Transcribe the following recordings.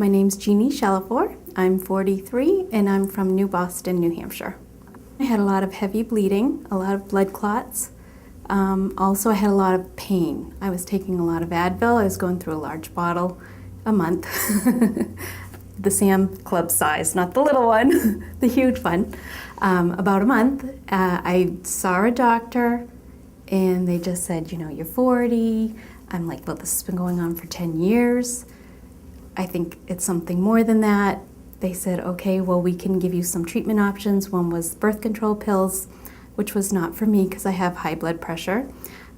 My name's Jeannie Shalafor. I'm 43 and I'm from New Boston, New Hampshire. I had a lot of heavy bleeding, a lot of blood clots. Also, I had a lot of pain. I was taking a lot of Advil. I was going through a large bottle a month. The Sam Club size, not the little one, the huge one. About a month, I saw a doctor and they just said, you're 40. I'm like, well, this has been going on for 10 years. I think it's something more than that. They said, okay, well, we can give you some treatment options. One was birth control pills, which was not for me because I have high blood pressure.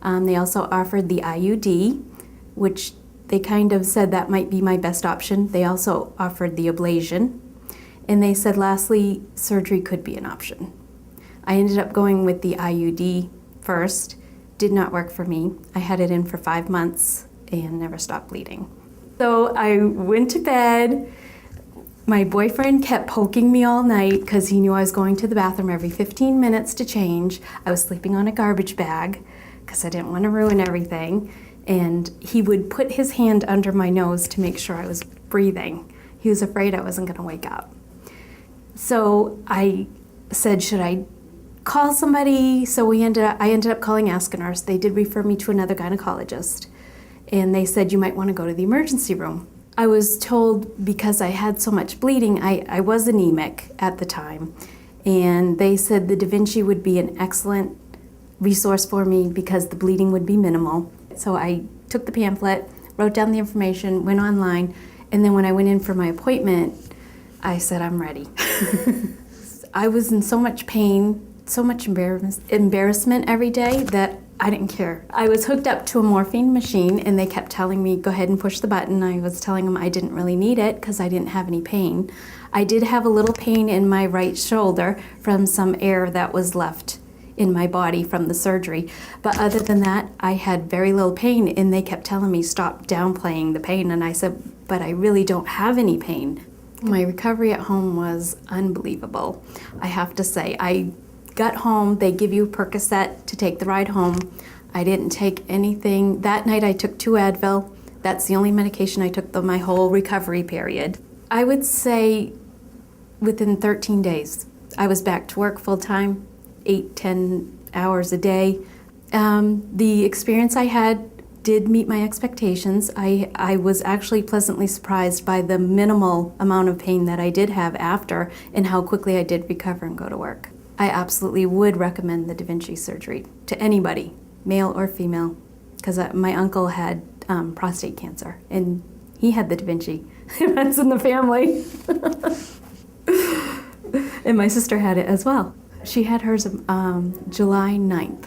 They also offered the IUD, which they kind of said that might be my best option. They also offered the ablation. And they said, lastly, surgery could be an option. I ended up going with the IUD first. Did not work for me. I had it in for 5 months and never stopped bleeding. So I went to bed. My boyfriend kept poking me all night because he knew I was going to the bathroom every 15 minutes to change. I was sleeping on a garbage bag because I didn't want to ruin everything. And he would put his hand under my nose to make sure I was breathing. He was afraid I wasn't going to wake up. So I said, should I call somebody? So I ended up calling Ask a Nurse. They did refer me to another gynecologist. And they said, you might want to go to the emergency room. I was told because I had so much bleeding, I was anemic at the time. And they said the Da Vinci would be an excellent resource for me because the bleeding would be minimal. So I took the pamphlet, wrote down the information, went online, and then when I went in for my appointment, I said, I'm ready. I was in so much pain, so much embarrassment every day that I didn't care. I was hooked up to a morphine machine and they kept telling me, go ahead and push the button. I was telling them I didn't really need it because I didn't have any pain. I did have a little pain in my right shoulder from some air that was left in my body from the surgery. But other than that, I had very little pain and they kept telling me, stop downplaying the pain. And I said, but I really don't have any pain. My recovery at home was unbelievable. I have to say, I got home, they give you Percocet to take the ride home. I didn't take anything. That night I took 2 Advil. That's the only medication I took my whole recovery period. I would say within 13 days, I was back to work full time, 8-10 hours a day. The experience I had did meet my expectations. I was actually pleasantly surprised by the minimal amount of pain that I did have after and how quickly I did recover and go to work. I absolutely would recommend the Da Vinci surgery to anybody, male or female, because my uncle had prostate cancer and he had the Da Vinci. It runs in the family. And my sister had it as well. She had hers July 9th,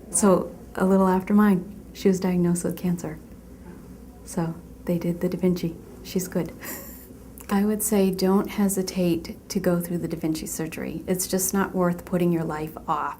so a little after mine. She was diagnosed with cancer. So they did the Da Vinci. She's good. I would say don't hesitate to go through the Da Vinci surgery. It's just not worth putting your life off.